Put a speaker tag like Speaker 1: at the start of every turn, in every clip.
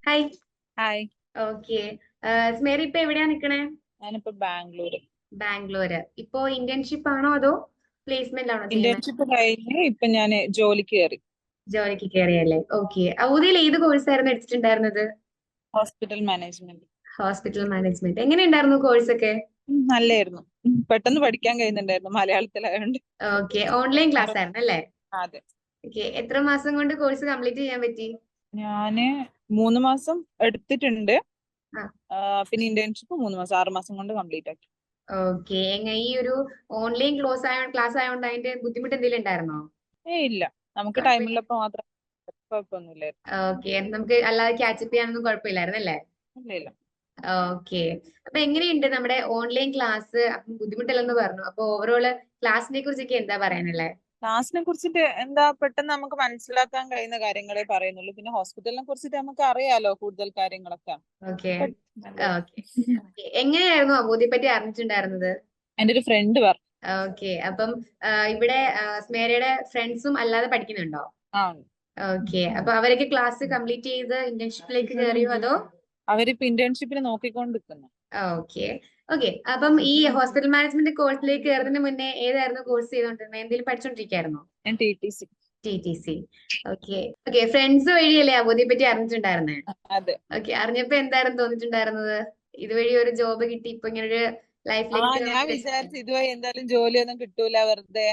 Speaker 1: Hi.
Speaker 2: Hi.
Speaker 1: Okay. സ്മേരി ഇപ്പൊ എവിടെയാ നിക്കണേ?
Speaker 2: ഞാനിപ്പോ ബാംഗ്ലൂര്.
Speaker 1: ബാംഗ്ലൂര്. ഇപ്പോ ഇന്റേൺഷിപ്പ് ആണോ അതോ പ്ലേസ്മെന്റ് ആണോ ചെയ്യണേ?
Speaker 2: ഇന്റേൺഷിപ്പ് കഴിഞ്ഞ് ഇപ്പൊ ഞാൻ ജോലിക്ക് കയറി.
Speaker 1: ജോലിക്ക് കയറിയല്ലേ? ഓക്കെ. ഔദിയിൽ ഏത് കോഴ്സ് ആയിരുന്നു എടുത്തിട്ടുണ്ടായിരുന്നത്?
Speaker 2: Hospital management.
Speaker 1: Hospital management. എങ്ങനെയുണ്ടായിരുന്നു കോഴ്സ് ഒക്കെ?
Speaker 2: നല്ലായിരുന്നു. പെട്ടെന്ന് പഠിക്കാൻ കഴിയുന്നുണ്ടായിരുന്നു മലയാളത്തിലായോണ്ട്.
Speaker 1: ഓക്കെ. ഓൺലൈൻ ക്ലാസ് ആയിരുന്നു അല്ലേ?
Speaker 2: അതെ.
Speaker 1: ഓക്കെ. എത്ര മാസം കൊണ്ട് കോഴ്സ് കംപ്ലീറ്റ് ചെയ്യാൻ പറ്റി?
Speaker 2: ഞാന് 3 മാസം എടുത്തിട്ടുണ്ട്.
Speaker 1: ആ.
Speaker 2: പിന്നെ ഇന്റേൺഷിപ്പ് 3 മാസം, 6 മാസം കൊണ്ട് കംപ്ലീറ്റ് ആക്കി.
Speaker 1: ഓക്കെ. ഈ ഒരു ഓൺലൈൻ ക്ലാസ് ആയതുകൊണ്ട് അതിന്റെ ബുദ്ധിമുട്ട് എന്തെങ്കിലും ഉണ്ടായിരുന്നോ?
Speaker 2: ഇല്ല, നമുക്ക് ടൈമുള്ളപ്പോ മാത്രം. കുഴപ്പമൊന്നുമില്ലായിരുന്നു.
Speaker 1: ഓക്കെ. നമുക്ക് അല്ലാതെ ക്യാച്ചപ്പ് ചെയ്യാനൊന്നും കുഴപ്പമില്ലായിരുന്നു അല്ലേ?
Speaker 2: ഇല്ല ഇല്ല.
Speaker 1: ഓക്കെ. അപ്പൊ എങ്ങനെയുണ്ട് നമ്മുടെ ഓൺലൈൻ ക്ലാസ്? ബുദ്ധിമുട്ടില്ലെന്ന് പറഞ്ഞു. അപ്പൊ ഓവറോള് ക്ലാസ്സിനെ കുറിച്ചൊക്കെ എന്താ പറയാനുള്ളത്?
Speaker 2: ക്ലാസ്സിനെ കുറിച്ചിട്ട് എന്താ, പെട്ടെന്ന് നമുക്ക് മനസ്സിലാക്കാൻ കഴിയുന്ന കാര്യങ്ങളെ പറയുന്നുള്ളൂ. പിന്നെ ഹോസ്പിറ്റലിനെ കുറിച്ചിട്ട് നമുക്ക് അറിയാലോ കൂടുതൽ കാര്യങ്ങളൊക്കെ.
Speaker 1: ഓക്കെ.
Speaker 2: നല്ലതായിരുന്നു.
Speaker 1: ഓക്കെ. എങ്ങനെയായിരുന്നു അബൂദിയെ പറ്റി അറിഞ്ഞിട്ടുണ്ടായിരുന്നത്?
Speaker 2: എന്റെ ഒരു ഫ്രണ്ട് പറഞ്ഞു.
Speaker 1: ഓക്കെ. അപ്പം ഇവിടെ സ്മേരയുടെ ഫ്രണ്ട്സും അല്ലാതെ പഠിക്കുന്നുണ്ടോ?
Speaker 2: ആ,
Speaker 1: ഓക്കെ. അപ്പൊ അവരൊക്കെ ക്ലാസ് കംപ്ലീറ്റ് ചെയ്ത് ഇന്റേൺഷിപ്പിലേക്ക് കയറിയോ അതോ?
Speaker 2: അവരിപ്പോ ഇന്റേൺഷിപ്പിന് നോക്കിക്കൊണ്ടിരിക്കുന്നു.
Speaker 1: ഓക്കെ. ഓക്കെ. അപ്പം ഈ ഹോസ്പിറ്റൽ മാനേജ്മെന്റ് കോഴ്സിലേക്ക് കയറുന്നതിന് മുന്നേ ഏതായിരുന്നു കോഴ്സ് ചെയ്തോണ്ടിരുന്നത്? എന്തെങ്കിലും പഠിച്ചോണ്ടിരിക്കായിരുന്നോ?
Speaker 2: ഞാൻ TTC.
Speaker 1: TTC. Okay. Okay. Friends വഴിയല്ലേ അബൂദിയെ പറ്റി അറിഞ്ഞിട്ടുണ്ടായിരുന്നേ?
Speaker 2: അതെ.
Speaker 1: ഓക്കെ. അറിഞ്ഞപ്പോ എന്തായിരുന്നു തോന്നിട്ടുണ്ടായിരുന്നത്? ഇതുവഴി ഒരു ജോബ് കിട്ടി ഇപ്പൊ ഇങ്ങനെ ഒരു ലൈഫിലേക്ക്
Speaker 2: ഞാൻ വിചാരിച്ചു ഇതുവരെ എന്തായാലും ജോലിയൊന്നും കിട്ടൂല, വെറുതെ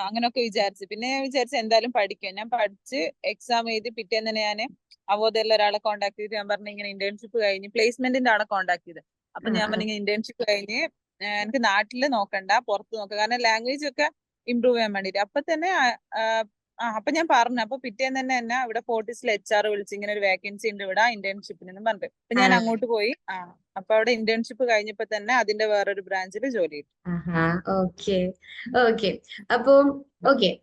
Speaker 2: അങ്ങനെയൊക്കെ വിചാരിച്ചു. പിന്നെ ഞാൻ വിചാരിച്ചു എന്തായാലും പഠിക്കാം. ഞാൻ പഠിച്ച് എക്സാം എഴുതി പിറ്റേന്ന് തന്നെ ഞാൻ അവോധയുള്ള ഒരാളെ കോൺടാക്ട് ചെയ്ത് ഞാൻ പറഞ്ഞു ഇങ്ങനെ ഇന്റേൺഷിപ്പ് കഴിഞ്ഞ് പ്ലേസ്മെന്റിന്റെ ആളെ കോൺടാക്ട് ചെയ്ത്. അപ്പൊ ഞാൻ പറഞ്ഞു ഇന്റേൺഷിപ്പ് കഴിഞ്ഞ് എനിക്ക് നാട്ടില് നോക്കണ്ട, പുറത്ത് നോക്കാം, കാരണം ലാംഗ്വേജ് ഒക്കെ ഇമ്പ്രൂവ് ചെയ്യാൻ വേണ്ടിട്ട്. അപ്പൊ തന്നെ അപ്പൊ ഞാൻ പറഞ്ഞു. അപ്പൊ പിറ്റേന്ന് തന്നെ എന്നെ ഇവിടെ ഫോർട്ടിസിൽ HR വിളിച്ച് ഇങ്ങനെ ഒരു വേക്കൻസി ഉണ്ട് ഇവിടെ ഇന്റേൺഷിപ്പിന് പറഞ്ഞിട്ട്. അപ്പൊ ഞാൻ അങ്ങോട്ട് പോയി. അപ്പൊ അവിടെ ഇന്റേൺഷിപ്പ് കഴിഞ്ഞപ്പോ തന്നെ അതിന്റെ വേറൊരു ബ്രാഞ്ചിൽ ജോലി കിട്ടി.
Speaker 1: ഓക്കെ. ഓക്കെ. അപ്പൊ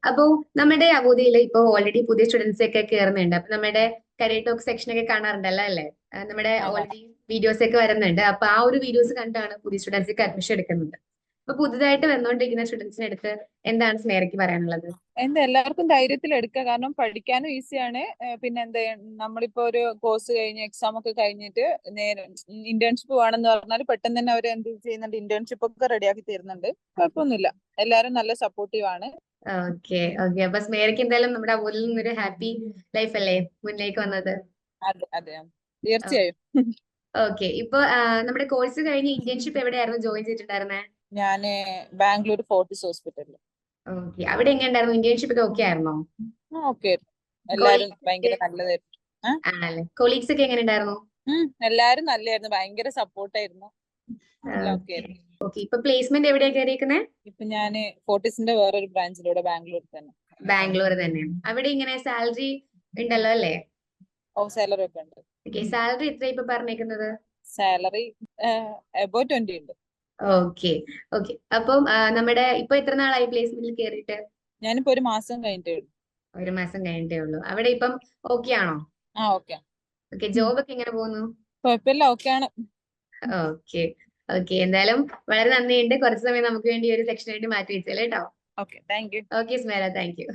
Speaker 1: അപ്പൊ നമ്മുടെ അബൂദിയിൽ ഇപ്പൊ ഓൾറെഡി പുതിയ സ്റ്റുഡൻസ് ഒക്കെ കയറുന്നുണ്ട്. അപ്പൊ നമ്മുടെ കരിയർ ടോക്ക് സെക്ഷൻ ഒക്കെ കാണാറുണ്ടല്ലോ അല്ലേ? നമ്മുടെ ഓൾറെഡി വീഡിയോസ് ഒക്കെ വരുന്നുണ്ട്. അപ്പൊ ആ ഒരു വീഡിയോസ് കണ്ടാണ് പുതിയ സ്റ്റുഡൻസിക്ക് അഡ്മിഷൻ എടുക്കുന്നത്. അപ്പൊ പുതുതായിട്ട് വന്നുകൊണ്ടിരിക്കുന്ന സ്റ്റുഡൻസിന് അടുത്ത് എന്താണ് സ്നേഹയ്ക്ക് പറയാനുള്ളത്?
Speaker 2: എല്ലാവർക്കും ധൈര്യത്തിൽ എടുക്കുക, കാരണം പഠിക്കാനും ഈസിയാണ്. പിന്നെ എന്താ, നമ്മളിപ്പോ ഒരു കോഴ്സ് കഴിഞ്ഞ് എക്സാം ഒക്കെ കഴിഞ്ഞിട്ട് നേരെ ഇന്റേൺഷിപ്പ് വേണമെന്ന് പറഞ്ഞാൽ പെട്ടെന്ന് തന്നെ അവർ എന്ത് ചെയ്യുന്നുണ്ട്, ഇന്റേൺഷിപ്പ് ഒക്കെ റെഡിയാക്കി തരുന്നുണ്ട്. കുഴപ്പമൊന്നുമില്ല, എല്ലാവരും നല്ല സപ്പോർട്ടീവ് ആണ്.
Speaker 1: ഓക്കെ. ഓക്കെ. അപ്പൊ സ്മേരയ്ക്ക് എന്തായാലും നമ്മുടെ അബൂദിൽ നിന്നൊരു ഹാപ്പി ലൈഫ് അല്ലേ മുന്നിലേക്ക് വന്നത്?
Speaker 2: അതെ അതെ, തീർച്ചയായും.
Speaker 1: ഓക്കെ. ഇപ്പൊ നമ്മുടെ കോഴ്സ് കഴിഞ്ഞ് ഇന്റേൺഷിപ്പ് എവിടെയായിരുന്നു ജോയിൻ ചെയ്തിട്ടുണ്ടായിരുന്നത്?
Speaker 2: ഞാന് ബാംഗ്ലൂർ ഫോർട്ടിസ് ഹോസ്പിറ്റലിൽ.
Speaker 1: ഓക്കെ. അവിടെ എങ്ങനെയുണ്ടായിരുന്നു? ഇന്റേൺഷിപ്പ് ഒക്കെ ഓക്കെ ആയിരുന്നോ?
Speaker 2: ഓക്കെ, എല്ലാരും
Speaker 1: കൊളീഗ്സ് ഒക്കെ
Speaker 2: ഭയങ്കര നല്ലതായിരുന്നു.
Speaker 1: ആണല്ലേ? കൊളീഗ്സ് ഒക്കെ എങ്ങനെ ഉണ്ടായിരുന്നു?
Speaker 2: എല്ലാരും നല്ലായിരുന്നു, ഭയങ്കര സപ്പോർട്ടായിരുന്നു. എല്ലാം ഓക്കെ ആയിരുന്നു.
Speaker 1: ഓക്കെ. ഇപ്പൊ പ്ലേസ്മെന്റ് എവിടെയാ കയറിയിരിക്കുന്നത്?
Speaker 2: ഇപ്പൊ ഞാന് ഫോർട്ടിസിന്റെ വേറൊരു ബ്രാഞ്ചിലൂടെ ബാംഗ്ലൂർ തന്നെ.
Speaker 1: ബാംഗ്ലൂർ തന്നെ. അവിടെ ഇങ്ങനെ സാലറി ഉണ്ടല്ലോ അല്ലേ?
Speaker 2: സാലറി ഒക്കെ ഉണ്ട്.
Speaker 1: ഓക്കെ. സാലറി എത്ര ഇപ്പൊ പറഞ്ഞേക്കുന്നത്?
Speaker 2: സാലറി അബൌ 20 ഉണ്ട്.
Speaker 1: ഓക്കെ. ഓക്കെ. അപ്പം നമ്മുടെ ഇപ്പൊ എത്ര നാളായി പ്ലേസ്മെന്റിൽ കയറിയിട്ട്?
Speaker 2: ഞാനിപ്പോ ഒരു മാസം കഴിഞ്ഞിട്ടേ ഉള്ളൂ.
Speaker 1: ഒരു മാസം കഴിഞ്ഞിട്ടേ ഉള്ളൂ. അവിടെ ഇപ്പം ഓക്കെ ആണോ?
Speaker 2: ഓക്കെ.
Speaker 1: ഓക്കെ. ജോബ് ഒക്കെ എങ്ങനെ പോകുന്നു?
Speaker 2: കുഴപ്പമില്ല, ഓക്കെ ആണ്.
Speaker 1: ഓക്കെ. ഓക്കെ. എന്തായാലും വളരെ നന്ദിയുണ്ട്. കുറച്ച് സമയം നമുക്ക് വേണ്ടി ഒരു സെക്ഷൻ ആയിട്ട് മാറ്റി വെച്ചല്ലേ കേട്ടോ.
Speaker 2: Okay, thank you.
Speaker 1: Okay Smera, thank you.